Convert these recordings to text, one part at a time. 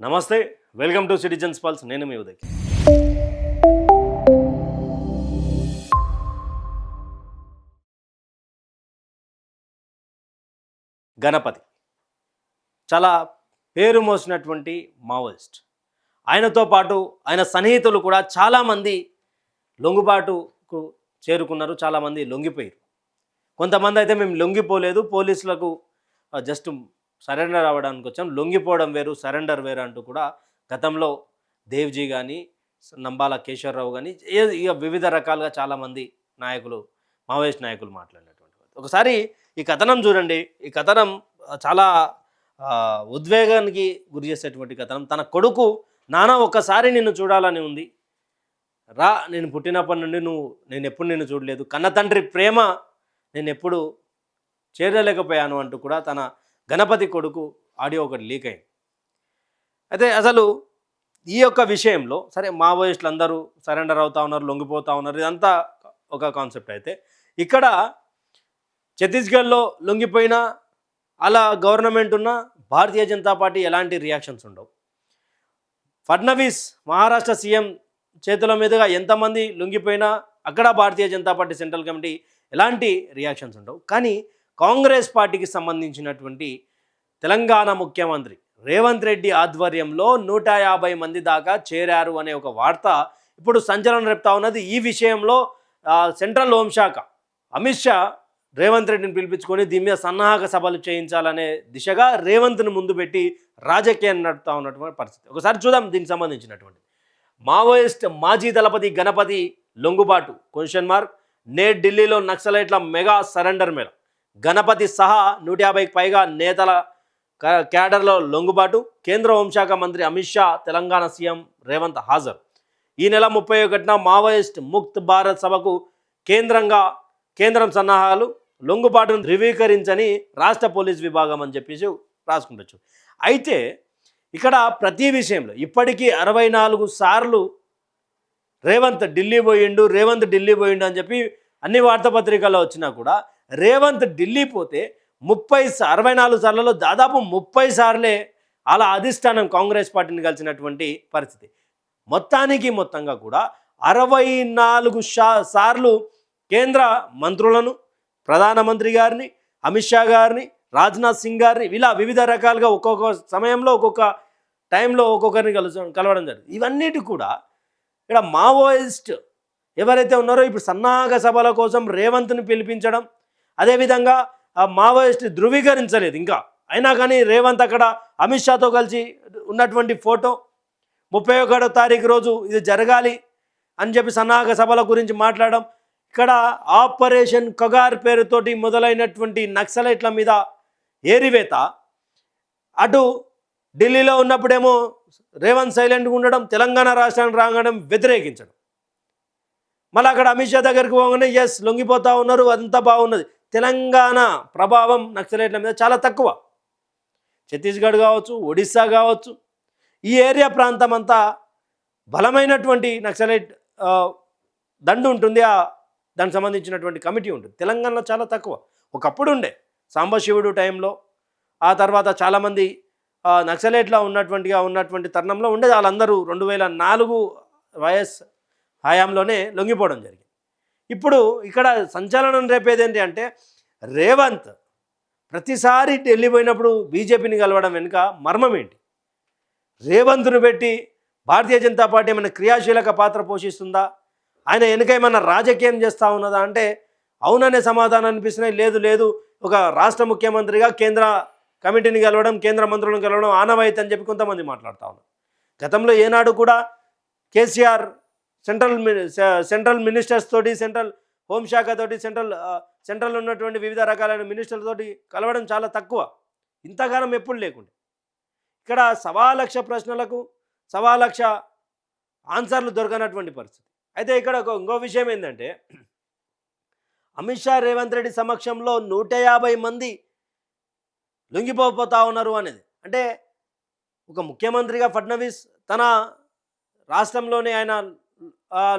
నమస్తే, welcome to citizens pulse. నేను మీ ఉదయ్. గణపతి చాలా పేరు మోసినటువంటి మావోయిస్ట్. ఆయనతో పాటు ఆయన సన్నిహితులు కూడా చాలామంది లొంగుబాటుకు చేరుకున్నారు, చాలామంది లొంగిపోయారు. కొంతమంది అయితే మేము లొంగిపోలేదు, పోలీసులకు జస్ట్ సరెండర్ అవ్వడానికి వచ్చాం, లొంగిపోవడం వేరు సరెండర్ వేరు అంటూ కూడా గతంలో దేవ్జీ కానీ నంబాల కేశవరావు కానీ ఇక వివిధ రకాలుగా చాలామంది నాయకులు, మావోయిస్ట్ నాయకులు మాట్లాడినటువంటి ఒకసారి ఈ కథనం చూడండి. ఈ కథనం చాలా ఉద్వేగానికి గురి చేసేటువంటి కథనం. తన కొడుకు, నాన్న ఒక్కసారి నిన్ను చూడాలని ఉంది రా, నేను పుట్టినప్పటి నుండి నేను ఎప్పుడు నిన్ను చూడలేదు, కన్న తండ్రి ప్రేమ నేను ఎప్పుడు చేరలేకపోయాను అంటూ కూడా తన గణపతి కొడుకు ఆడియో ఒకటి లీక్ అయింది. అయితే అసలు ఈ యొక్క విషయంలో సరే మావోయిస్టులు అందరూ సరెండర్ అవుతా ఉన్నారు, లొంగిపోతూ ఉన్నారు, ఇదంతా ఒక కాన్సెప్ట్. అయితే ఇక్కడ ఛత్తీస్గఢ్లో లొంగిపోయినా అలా గవర్నమెంట్ ఉన్న భారతీయ జనతా పార్టీ ఎలాంటి రియాక్షన్స్ ఉండవు. ఫడ్నవీస్ మహారాష్ట్ర సీఎం చేతుల మీదుగా ఎంతమంది లొంగిపోయినా అక్కడ Bharatiya Janata party central committee ఎలాంటి రియాక్షన్స్ ఉండవు. కానీ కాంగ్రెస్ పార్టీకి సంబంధించినటువంటి తెలంగాణ ముఖ్యమంత్రి రేవంత్ రెడ్డి ఆధ్వర్యంలో 150 మంది దాకా చేరారు అనే ఒక వార్త ఇప్పుడు సంచలనం రేపుతా ఉన్నది. ఈ విషయంలో సెంట్రల్ హోంశాఖ అమిత్ షా రేవంత్ రెడ్డిని పిలిపించుకొని దీని మీద సన్నాహక సభలు చేయించాలనే దిశగా రేవంత్ను ముందు పెట్టి రాజకీయాన్ని నడుపుతా ఉన్నటువంటి పరిస్థితి. ఒకసారి చూద్దాం దీనికి సంబంధించినటువంటి. మావోయిస్ట్ మాజీ దళపతి గణపతి లొంగుబాటు ? నేడు ఢిల్లీలో నక్సలైట్ల మెగా సరెండర్ మేళ. గణపతి సహా 150కి పైగా నేతల క్యాడర్లో లొంగుబాటు. కేంద్ర హోంశాఖ మంత్రి అమిత్ షా, తెలంగాణ సీఎం రేవంత్ హాజరు. ఈ నెల 31న మావోయిస్ట్ ముక్త్ భారత్ సభకు కేంద్రం సన్నాహాలు. లొంగుబాటును ధృవీకరించని రాష్ట్ర పోలీస్ విభాగం అని చెప్పేసి రాసుకుంటచ్చు. అయితే ఇక్కడ ప్రతి విషయంలో ఇప్పటికీ 64 సార్లు రేవంత్ ఢిల్లీ పోయిండు అని చెప్పి అన్ని వార్తాపత్రికల్లో వచ్చినా కూడా రేవంత్ ఢిల్లీ పోతే 64 సార్లలో దాదాపు 30 సార్లే అలా అధిష్టానం కాంగ్రెస్ పార్టీని కలిసినటువంటి పరిస్థితి. మొత్తంగా కూడా 64 సార్లు కేంద్ర మంత్రులను, ప్రధానమంత్రి గారిని, అమిత్ షా గారిని, రాజ్నాథ్ సింగ్ గారిని, ఇలా వివిధ రకాలుగా ఒక్కొక్క సమయంలో ఒక్కొక్క టైంలో ఒక్కొక్కరిని కలవడం జరిగింది. ఇవన్నిటి కూడా ఇక్కడ మావోయిస్ట్ ఎవరైతే ఉన్నారో ఇప్పుడు సన్నాహక సభల కోసం రేవంత్ని పిలిపించడం, అదేవిధంగా ఆ మావోయిస్ట్ ధృవీకరించలేదు ఇంకా, అయినా కానీ రేవంత్ అక్కడ అమిత్ షాతో కలిసి ఉన్నటువంటి ఫోటో 31వ తారీఖు రోజు ఇది జరగాలి అని చెప్పి సన్నాహక సభల గురించి మాట్లాడడం. ఇక్కడ ఆపరేషన్ కగార్ పేరుతోటి మొదలైనటువంటి నక్సలైట్ల మీద ఏరివేత, అటు ఢిల్లీలో ఉన్నప్పుడేమో రేవంత్ సైలెంట్గా ఉండడం, తెలంగాణ రాష్ట్రానికి రాగడం వ్యతిరేకించడం, మళ్ళీ అక్కడ అమిత్ షా దగ్గరికి పోగానే ఎస్ లొంగిపోతూ ఉన్నారు, అదంతా బాగున్నది. తెలంగాణ ప్రభావం నక్సలైట్ల మీద చాలా తక్కువ. ఛత్తీస్గఢ్ కావచ్చు, ఒడిస్సా కావచ్చు, ఈ ఏరియా ప్రాంతం అంతా బలమైనటువంటి నక్సలైట్ దండు ఉంటుంది, దానికి సంబంధించినటువంటి కమిటీ ఉంటుంది. తెలంగాణలో చాలా తక్కువ. ఒకప్పుడు ఉండే సాంబశివుడు టైంలో, ఆ తర్వాత చాలామంది నక్సలైట్లా ఉన్నటువంటి తరుణంలో ఉండేది. వాళ్ళందరూ 2004 వైఎస్ హయాంలోనే లొంగిపోవడం జరిగింది. ఇప్పుడు ఇక్కడ సంచలనం రేపేది ఏంటి అంటే, రేవంత్ ప్రతిసారి ఢిల్లీ పోయినప్పుడు బీజేపీని కలవడం వెనుక మర్మం ఏంటి? రేవంత్ను పెట్టి భారతీయ జనతా పార్టీ ఏమైనా క్రియాశీలక పాత్ర పోషిస్తుందా? ఆయన వెనుక ఏమైనా రాజకీయం చేస్తూ ఉన్నదా అంటే అవుననే సమాధానం అనిపిస్తున్నాయి. లేదు, ఒక రాష్ట్ర ముఖ్యమంత్రిగా కేంద్ర కమిటీని కలవడం, కేంద్ర మంత్రులను కలవడం ఆనవాయితీ అని చెప్పి కొంతమంది మాట్లాడుతూ ఉన్నారు. గతంలో ఏనాడు కూడా కేసీఆర్ సెంట్రల్ మినిస్టర్స్ తోటి, సెంట్రల్ హోంశాఖతోటి, సెంట్రల్ ఉన్నటువంటి వివిధ రకాలైన మినిస్టర్లతోటి కలవడం చాలా తక్కువ. ఇంతగానం ఎప్పుడు లేకుండా ఇక్కడ 1,00,000 ప్రశ్నలకు 1,00,000 ఆన్సర్లు దొరకనటువంటి పరిస్థితి. అయితే ఇక్కడ ఇంకో విషయం ఏంటంటే, అమిత్ షా రేవంత్ రెడ్డి సమక్షంలో 150 మంది లొంగిపోతా ఉన్నారు అనేది. అంటే ఒక ముఖ్యమంత్రిగా ఫడ్నవీస్ తన రాష్ట్రంలోనే ఆయన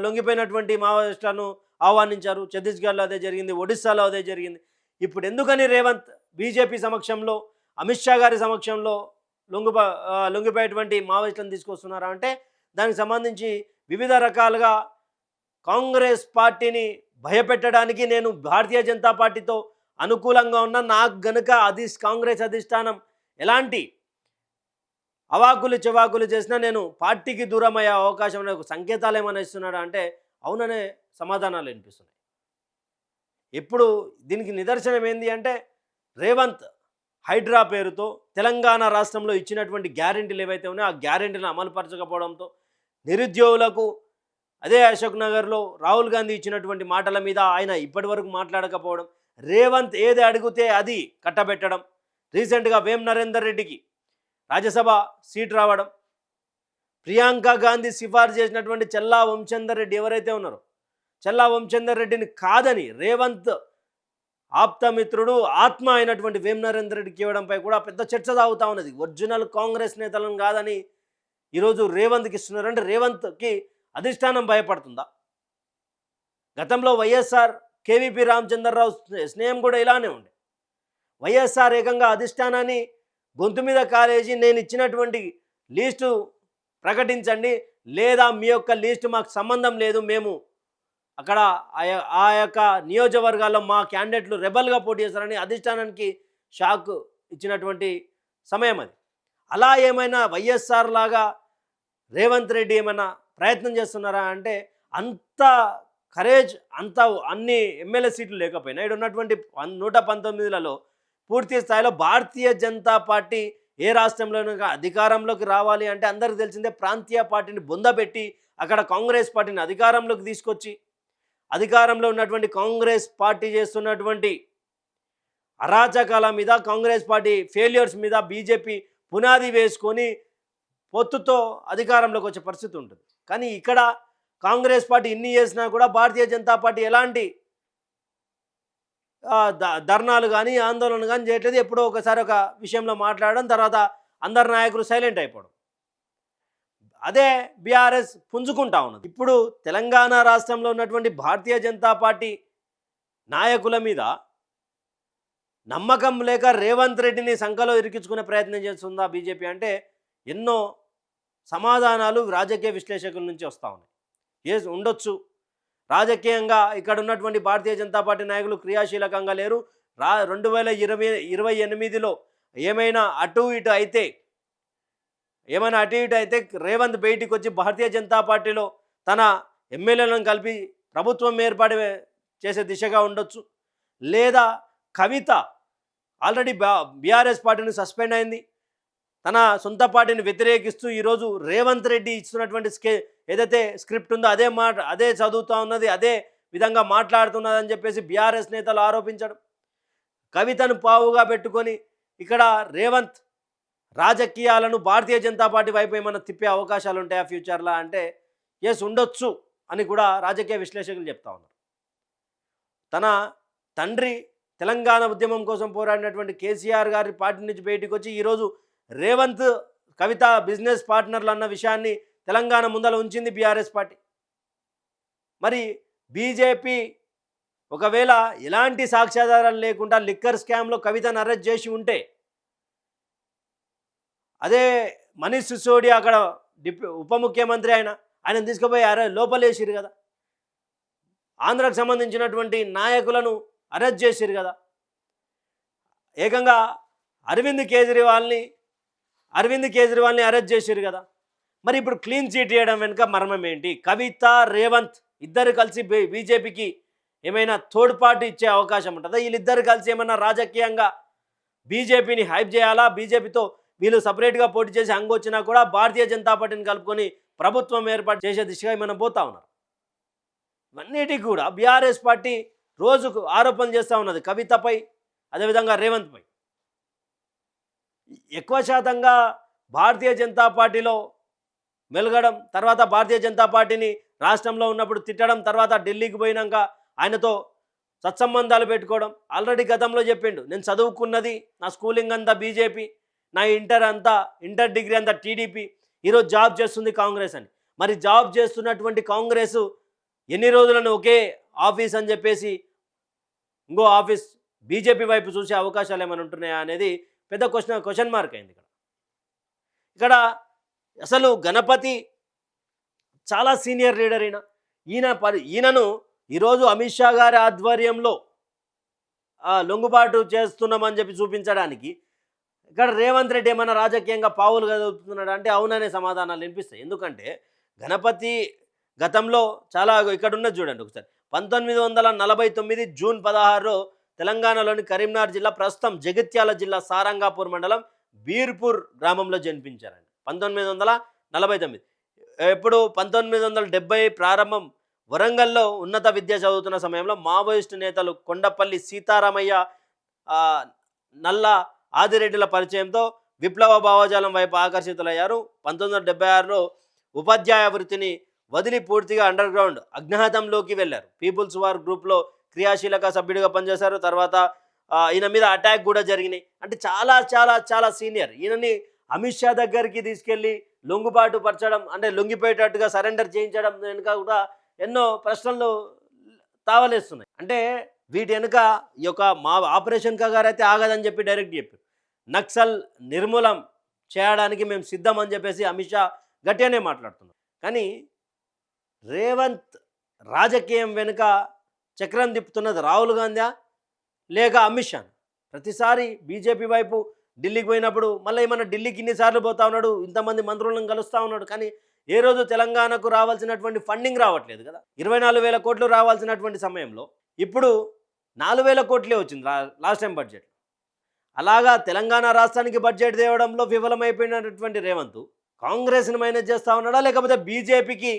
లొంగిపోయినటువంటి మావోయిస్టులను ఆహ్వానించారు. ఛత్తీస్గఢ్లో అదే జరిగింది, ఒడిస్సాలో అదే జరిగింది. ఇప్పుడు ఎందుకని రేవంత్ బీజేపీ సమక్షంలో, అమిత్ షా గారి సమక్షంలో లొంగిపోయేటువంటి మావోయిస్టులను తీసుకొస్తున్నారా అంటే దానికి సంబంధించి వివిధ రకాలుగా కాంగ్రెస్ పార్టీని భయపెట్టడానికి నేను భారతీయ జనతా పార్టీతో అనుకూలంగా ఉన్న నాకు గనుక కాంగ్రెస్ అధిష్టానం ఎలాంటి అవాకులు చెవాకులు చేసినా నేను పార్టీకి దూరం అయ్యే అవకాశం అనే సంకేతాలు ఏమైనా ఇస్తున్నాడా అంటే అవుననే సమాధానాలు వినిపిస్తున్నాయి. ఇప్పుడు దీనికి నిదర్శనం ఏంది అంటే రేవంత్ హైడ్రా పేరుతో తెలంగాణ రాష్ట్రంలో ఇచ్చినటువంటి గ్యారెంటీలు ఏవైతే ఉన్నాయో ఆ గ్యారెంటీలను అమలుపరచకపోవడంతో నిరుద్యోగులకు అదే అశోక్ నగర్లో రాహుల్ గాంధీ ఇచ్చినటువంటి మాటల మీద ఆయన ఇప్పటి వరకు మాట్లాడకపోవడం, రేవంత్ ఏది అడిగితే అది కట్టబెట్టడం, రీసెంట్గా వేం నరేందర్ రెడ్డికి రాజ్యసభ సీట్ రావడం, ప్రియాంక గాంధీ సిఫార్సు చేసినటువంటి చెల్లా వంశేందర్ రెడ్డి ఎవరైతే ఉన్నారో చెల్లా వంశేందర్ రెడ్డిని కాదని రేవంత్ ఆప్తమిత్రుడు ఆత్మ అయినటువంటి వేం నరేందర్ రెడ్డికి ఇవ్వడంపై కూడా పెద్ద చర్చ సాగుతూ ఉన్నది. ఒరిజినల్ కాంగ్రెస్ నేతలను కాదని ఈరోజు రేవంత్కి ఇస్తున్నారు. అంటే రేవంత్కి అధిష్టానం భయపడుతుందా? గతంలో వైఎస్ఆర్ కేవీపీ రామచంద్రరావు స్నేహం కూడా ఇలానే ఉండే. వైఎస్ఆర్ ఏకంగా అధిష్టానాన్ని గొంతు మీద కాలేసి నేను ఇచ్చినటువంటి లీస్టు ప్రకటించండి, లేదా మీ యొక్క లీస్టు మాకు సంబంధం లేదు, మేము అక్కడ ఆ యొక్క నియోజకవర్గాల్లో మా క్యాండిడేట్లు రెబల్గా పోటీ చేస్తారని అధిష్టానానికి షాక్ ఇచ్చినటువంటి సమయం అది. అలా ఏమైనా వైఎస్ఆర్ లాగా రేవంత్ రెడ్డి ఏమైనా ప్రయత్నం చేస్తున్నారా అంటే అంత కరేజ్, అంత అన్ని ఎమ్మెల్యే సీట్లు లేకపోయినా ఇక్కడ ఉన్నటువంటి 119లలో పూర్తి స్థాయిలో భారతీయ జనతా పార్టీ ఏ రాష్ట్రంలోనూ అధికారంలోకి రావాలి అంటే అందరికీ తెలిసిందే ప్రాంతీయ పార్టీని బొందబెట్టి అక్కడ కాంగ్రెస్ పార్టీని అధికారంలోకి తీసుకొచ్చి అధికారంలో ఉన్నటువంటి కాంగ్రెస్ పార్టీ చేస్తున్నటువంటి అరాచకాల మీద, కాంగ్రెస్ పార్టీ ఫెయిల్యూర్స్ మీద బీజేపీ పునాది వేసుకొని పొత్తుతో అధికారంలోకి వచ్చే పరిస్థితి ఉంటుంది. కానీ ఇక్కడ కాంగ్రెస్ పార్టీ ఇన్ని చేసినా కూడా భారతీయ జనతా పార్టీ ఎలాంటి ధర్నాలు కానీ ఆందోళన కానీ చేయట్లేదు. ఎప్పుడో ఒకసారి ఒక విషయంలో మాట్లాడడం, తర్వాత అందరు నాయకులు సైలెంట్ అయిపోవడం. అదే బీఆర్ఎస్ పుంజుకుంటా ఉన్నది. ఇప్పుడు తెలంగాణ రాష్ట్రంలో ఉన్నటువంటి భారతీయ జనతా పార్టీ నాయకుల మీద నమ్మకం లేక రేవంత్ రెడ్డిని సంఖలో ఇరికించుకునే ప్రయత్నం చేస్తుందా బీజేపీ అంటే ఎన్నో సమాధానాలు రాజకీయ విశ్లేషకుల నుంచి వస్తూ ఉన్నాయి. ఉండొచ్చు, రాజకీయంగా ఇక్కడ ఉన్నటువంటి భారతీయ జనతా పార్టీ నాయకులు క్రియాశీలకంగా లేరు. 2028లో ఏమైనా అటు ఇటు అయితే రేవంత్ బయటికి వచ్చి భారతీయ జనతా పార్టీలో తన ఎమ్మెల్యేలను కలిపి ప్రభుత్వం ఏర్పాటు చేసే దిశగా ఉండొచ్చు. లేదా కవిత ఆల్రెడీ బీఆర్ఎస్ పార్టీని సస్పెండ్ అయింది, తన సొంత పార్టీని వ్యతిరేకిస్తూ ఈరోజు రేవంత్ రెడ్డి ఇస్తున్నటువంటి ఏదైతే స్క్రిప్ట్ ఉందో అదే చదువుతూ ఉన్నది, అదే విధంగా మాట్లాడుతున్నదని చెప్పేసి బీఆర్ఎస్ నేతలు ఆరోపించడం, కవితను పావుగా పెట్టుకొని ఇక్కడ రేవంత్ రాజకీయాలను భారతీయ జనతా పార్టీ వైపు ఏమైనా తిప్పే అవకాశాలు ఉంటాయా ఫ్యూచర్లో అంటే ఉండొచ్చు అని కూడా రాజకీయ విశ్లేషకులు చెప్తా ఉన్నారు. తన తండ్రి తెలంగాణ ఉద్యమం కోసం పోరాడినటువంటి కేసీఆర్ గారి పార్టీ నుంచి బయటికి వచ్చి ఈరోజు రేవంత్ కవిత బిజినెస్ పార్ట్నర్లు అన్న విషయాన్ని తెలంగాణ ముందర ఉంచింది బీఆర్ఎస్ పార్టీ. మరి బీజేపీ ఒకవేళ ఎలాంటి సాక్ష్యాధారాలు లేకుండా లిక్కర్ స్కామ్లో కవితను అరెస్ట్ చేసి ఉంటే, అదే మనీష్ సిసోడియా అక్కడ ఉప ముఖ్యమంత్రి ఆయన తీసుకుపోయి లోపలేసిరు కదా, ఆంధ్రకు సంబంధించినటువంటి నాయకులను అరెస్ట్ చేసిరు కదా, ఏకంగా అరవింద్ కేజ్రీవాల్ని అరెస్ట్ చేసిరు కదా. మరి ఇప్పుడు క్లీన్ చీట్ చేయడం వెనుక మర్మం ఏంటి? కవిత రేవంత్ ఇద్దరు కలిసి బీజేపీకి ఏమైనా తోడ్పాటు ఇచ్చే అవకాశం ఉంటుందా? వీళ్ళిద్దరు కలిసి ఏమైనా రాజకీయంగా బీజేపీని హైప్ చేయాలా? బీజేపీతో వీళ్ళు సపరేట్గా పోటీ చేసి హంగొచ్చినా కూడా భారతీయ జనతా పార్టీని కలుపుకొని ప్రభుత్వం ఏర్పాటు చేసే దిశగా మనం పోతా ఉన్నారు. ఇవన్నిటికీ కూడా బీఆర్ఎస్ పార్టీ రోజుకు ఆరోపణలు చేస్తూ ఉన్నది కవితపై, అదేవిధంగా రేవంత్పై. ఎక్కువ శాతంగా భారతీయ జనతా పార్టీలో మెలగడం, తర్వాత భారతీయ జనతా పార్టీని రాష్ట్రంలో ఉన్నప్పుడు తిట్టడం, తర్వాత ఢిల్లీకి పోయినాక ఆయనతో సత్సంబంధాలు పెట్టుకోవడం. ఆల్రెడీ గతంలో చెప్పిండు, నేను చదువుకున్నది నా స్కూలింగ్ అంతా బీజేపీ, నా ఇంటర్ డిగ్రీ అంతా టీడీపీ, ఈరోజు జాబ్ చేస్తుంది కాంగ్రెస్ అని. మరి జాబ్ చేస్తున్నటువంటి కాంగ్రెస్ ఎన్ని రోజులను ఒకే ఆఫీస్ అని చెప్పేసి ఇంకో ఆఫీస్ బీజేపీ వైపు చూసే అవకాశాలు ఏమైనా ఉంటున్నాయా అనేది పెద్ద క్వశ్చన్ మార్క్ అయింది ఇక్కడ. ఇక్కడ అసలు గణపతి చాలా సీనియర్ లీడర్ ఈయనను ఈరోజు అమిత్ షా గారి ఆధ్వర్యంలో లొంగుబాటు చేస్తున్నామని చెప్పి చూపించడానికి ఇక్కడ రేవంత్ రెడ్డి ఏమైనా రాజకీయంగా పావులు కదులుతున్నాడు అంటే అవుననే సమాధానాలు వినిపిస్తాయి. ఎందుకంటే గణపతి గతంలో చాలా ఇక్కడ ఉన్నది చూడండి ఒకసారి. 1949 జూన్ 16 తెలంగాణలోని కరీంనగర్ జిల్లా, ప్రస్తుతం జగిత్యాల జిల్లా సారంగాపూర్ మండలం బీర్పూర్ గ్రామంలో జన్మించారండి 1949. ఎప్పుడు 1970 ప్రారంభం వరంగల్లో ఉన్నత విద్య చదువుతున్న సమయంలో మావోయిస్టు నేతలు కొండపల్లి సీతారామయ్య, నల్ల ఆదిరెడ్డిల పరిచయంతో విప్లవ భావజాలం వైపు ఆకర్షితులయ్యారు. 1976లో ఉపాధ్యాయ వృత్తిని వదిలి పూర్తిగా అండర్ గ్రౌండ్ అజ్ఞాతంలోకి వెళ్ళారు. పీపుల్స్ వార్ గ్రూప్లో క్రియాశీలక సభ్యుడిగా పనిచేశారు. తర్వాత ఈయన మీద అటాక్ కూడా జరిగినాయి. అంటే చాలా చాలా చాలా సీనియర్. ఈయనని అమిత్ షా దగ్గరికి తీసుకెళ్ళి లొంగుబాటు పరచడం, అంటే లొంగిపోయేటట్టుగా సరెండర్ చేయించడం వెనుక కూడా ఎన్నో ప్రశ్నలు తావలేస్తున్నాయి. అంటే వీటి వెనుక ఈ యొక్క మా ఆపరేషన్ కగారు అయితే ఆగదని చెప్పి డైరెక్ట్ చెప్పారు. నక్సల్ నిర్మూలం చేయడానికి మేము సిద్ధం అని చెప్పేసి అమిత్ షా గట్టిగానే మాట్లాడుతున్నారు. కానీ రేవంత్ రాజకీయం వెనుక చక్రం తిప్పుతున్నది రాహుల్ గాంధీ లేక అమిత్ షా? ప్రతిసారి బీజేపీ వైపు ఢిల్లీకి పోయినప్పుడు మళ్ళీ ఏమన్నా ఢిల్లీకి ఇన్నిసార్లు పోతా ఉన్నాడు, ఇంతమంది మంత్రులను కలుస్తూ ఉన్నాడు, కానీ ఏ రోజు తెలంగాణకు రావాల్సినటువంటి ఫండింగ్ రావట్లేదు కదా. 24,000 కోట్లు రావాల్సినటువంటి సమయంలో ఇప్పుడు 4,000 కోట్లే వచ్చింది లాస్ట్ టైం బడ్జెట్. అలాగా తెలంగాణ రాష్ట్రానికి బడ్జెట్ తేవడంలో విఫలమైపోయినటువంటి రేవంత్ కాంగ్రెస్ని మేనేజ్ చేస్తూ ఉన్నాడా లేకపోతే బీజేపీకి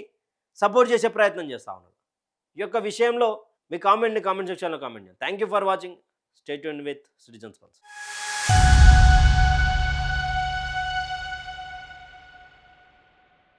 సపోర్ట్ చేసే ప్రయత్నం చేస్తూ ఉన్నాడు? ఈ యొక్క విషయంలో మీ కామెంట్ సెక్షన్లో కామెంట్ చేయండి. Thank you for watching. Stay tuned with citizens pulse.